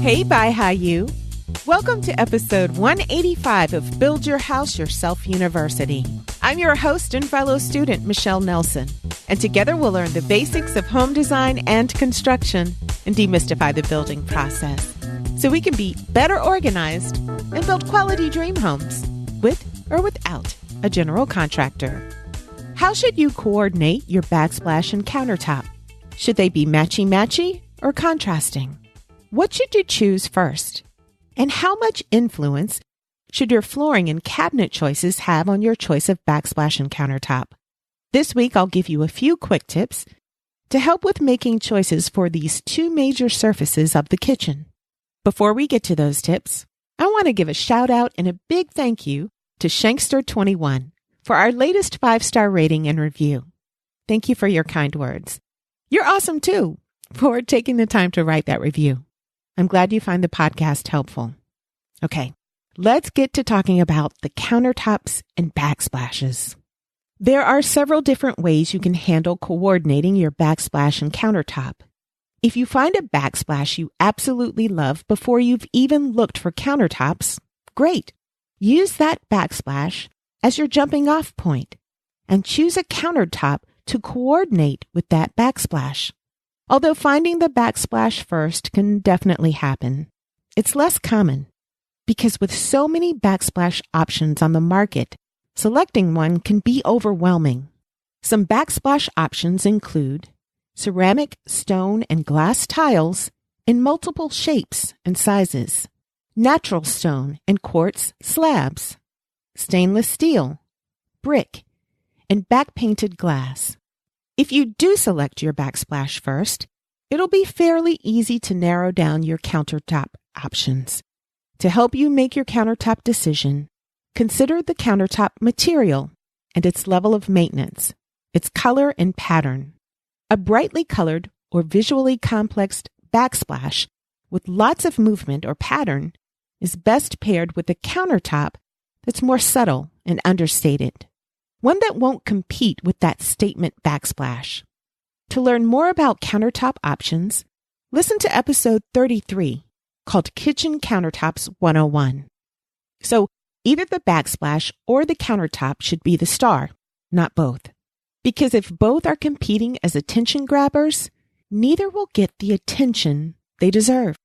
Hey, BYHYU. Welcome to episode 185 of Build Your House Yourself University. I'm your host and fellow student, Michelle Nelson, and together we'll learn the basics of home design and construction and demystify the building process so we can be better organized and build quality dream homes with or without a general contractor. How should you coordinate your backsplash and countertop? Should they be matchy-matchy or contrasting? What should you choose first? And how much influence should your flooring and cabinet choices have on your choice of backsplash and countertop? This week, I'll give you a few quick tips to help with making choices for these two major surfaces of the kitchen. Before we get to those tips, I want to give a shout out and a big thank you to Shankster21 for our latest 5-star rating and review. Thank you for your kind words. You're awesome too for taking the time to write that review. I'm glad you find the podcast helpful. Okay, let's get to talking about the countertops and backsplashes. There are several different ways you can handle coordinating your backsplash and countertop. If you find a backsplash you absolutely love before you've even looked for countertops, great. Use that backsplash as your jumping off point and choose a countertop to coordinate with that backsplash. Although finding the backsplash first can definitely happen, it's less common because with so many backsplash options on the market, selecting one can be overwhelming. Some backsplash options include ceramic, stone, and glass tiles in multiple shapes and sizes, natural stone and quartz slabs, stainless steel, brick, and back-painted glass. If you do select your backsplash first, it'll be fairly easy to narrow down your countertop options. To help you make your countertop decision, consider the countertop material and its level of maintenance, its color and pattern. A brightly colored or visually complex backsplash with lots of movement or pattern is best paired with a countertop that's more subtle and understated. One that won't compete with that statement backsplash. To learn more about countertop options, listen to episode 33 called Kitchen Countertops 101. So either the backsplash or the countertop should be the star, not both. Because if both are competing as attention grabbers, neither will get the attention they deserve.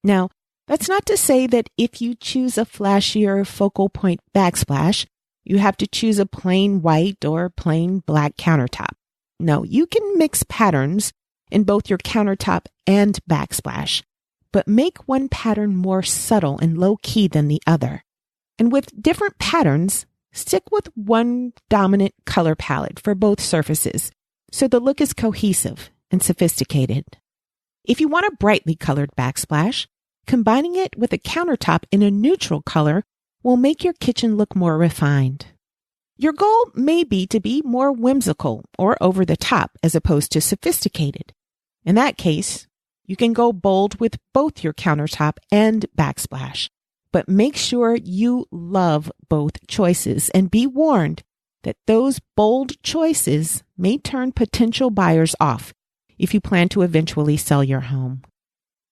Now, that's not to say that if you choose a flashier focal point backsplash, you have to choose a plain white or plain black countertop. No, you can mix patterns in both your countertop and backsplash, but make one pattern more subtle and low-key than the other. And with different patterns, stick with one dominant color palette for both surfaces so the look is cohesive and sophisticated. If you want a brightly colored backsplash, combining it with a countertop in a neutral color will make your kitchen look more refined. Your goal may be to be more whimsical or over the top as opposed to sophisticated. In that case, you can go bold with both your countertop and backsplash, but make sure you love both choices and be warned that those bold choices may turn potential buyers off if you plan to eventually sell your home.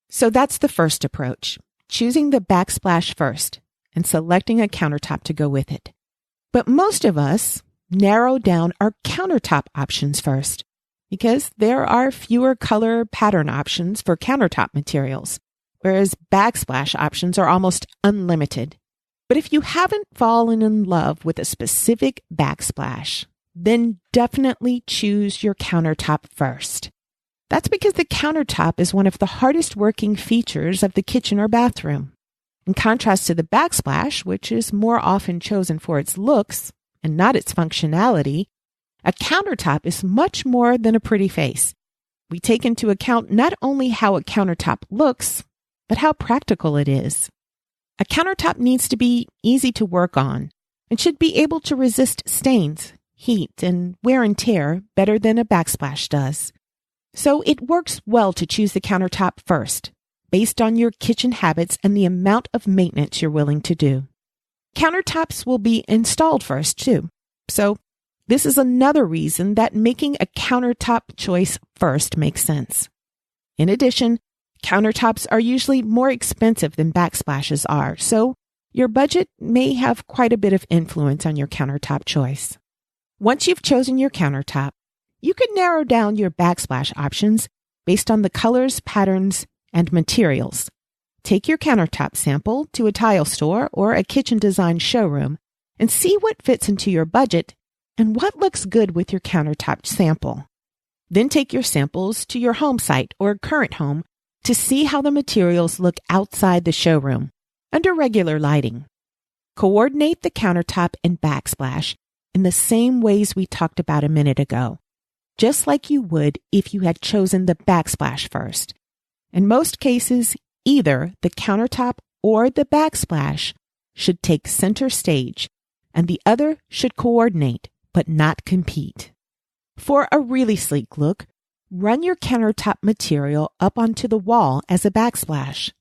So that's the first approach, choosing the backsplash first and selecting a countertop to go with it. But most of us narrow down our countertop options first because there are fewer color pattern options for countertop materials, whereas backsplash options are almost unlimited. But if you haven't fallen in love with a specific backsplash, then definitely choose your countertop first. That's because the countertop is one of the hardest working features of the kitchen or bathroom. In contrast to the backsplash, which is more often chosen for its looks and not its functionality, a countertop is much more than a pretty face. We take into account not only how a countertop looks, but how practical it is. A countertop needs to be easy to work on and should be able to resist stains, heat, and wear and tear better than a backsplash does. So it works well to choose the countertop first, based on your kitchen habits and the amount of maintenance you're willing to do. Countertops will be installed first, too. So this is another reason that making a countertop choice first makes sense. In addition, Countertops are usually more expensive than backsplashes are, so your budget may have quite a bit of influence on your countertop choice. Once you've chosen your countertop, you can narrow down your backsplash options based on the colors, patterns, and materials. Take your countertop sample to a tile store or a kitchen design showroom and see what fits into your budget and what looks good with your countertop sample. Then take your samples to your home site or current home to see how the materials look outside the showroom under regular lighting. Coordinate the countertop and backsplash in the same ways we talked about a minute ago, just like you would if you had chosen the backsplash first. In most cases, either the countertop or the backsplash should take center stage, and the other should coordinate but not compete. For a really sleek look, run your countertop material up onto the wall as a backsplash.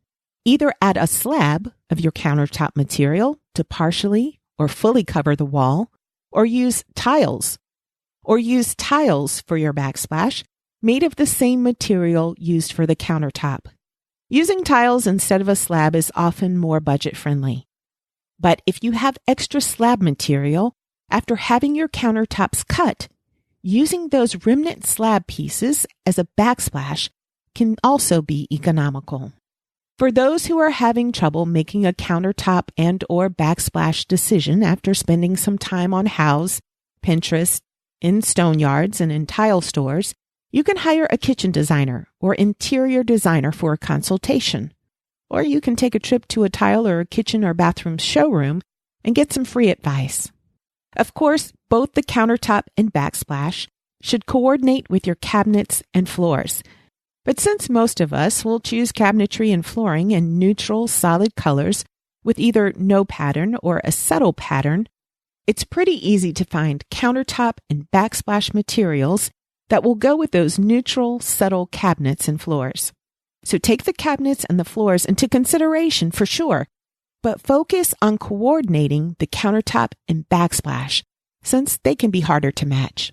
Either add a slab of your countertop material to partially or fully cover the wall, or use tiles for your backsplash made of the same material used for the countertop. Using tiles instead of a slab is often more budget-friendly. But if you have extra slab material, after having your countertops cut, using those remnant slab pieces as a backsplash can also be economical. For those who are having trouble making a countertop and or backsplash decision after spending some time on Houzz, Pinterest, in stone yards, and in tile stores, you can hire a kitchen designer or interior designer for a consultation. Or you can take a trip to a tile or a kitchen or bathroom showroom and get some free advice. Of course, both the countertop and backsplash should coordinate with your cabinets and floors. But since most of us will choose cabinetry and flooring in neutral, solid colors with either no pattern or a subtle pattern, it's pretty easy to find countertop and backsplash materials that will go with those neutral, subtle cabinets and floors. So take the cabinets and the floors into consideration for sure, but focus on coordinating the countertop and backsplash since they can be harder to match.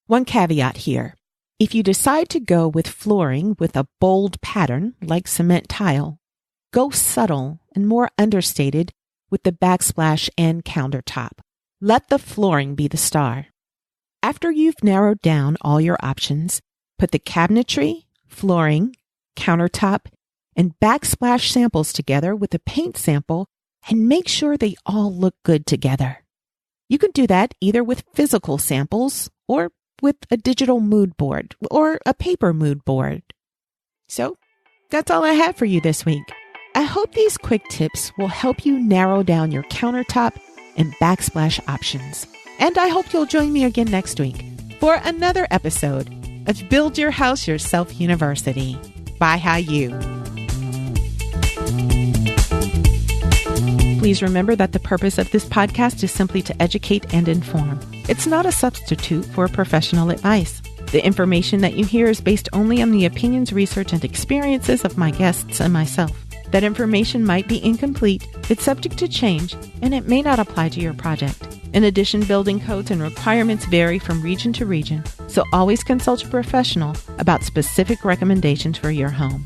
One caveat here. If you decide to go with flooring with a bold pattern like cement tile, go subtle and more understated with the backsplash and countertop. Let the flooring be the star. After you've narrowed down all your options, put the cabinetry, flooring, countertop, and backsplash samples together with a paint sample and make sure they all look good together. You can do that either with physical samples or with a digital mood board or a paper mood board. So that's all I have for you this week. I hope these quick tips will help you narrow down your countertop and backsplash options. And I hope you'll join me again next week for another episode of Build Your House Yourself University. BYHYU. Please remember that the purpose of this podcast is simply to educate and inform. It's not a substitute for professional advice. The information that you hear is based only on the opinions, research, and experiences of my guests and myself. That information might be incomplete, it's subject to change, and it may not apply to your project. In addition, building codes and requirements vary from region to region, so always consult a professional about specific recommendations for your home.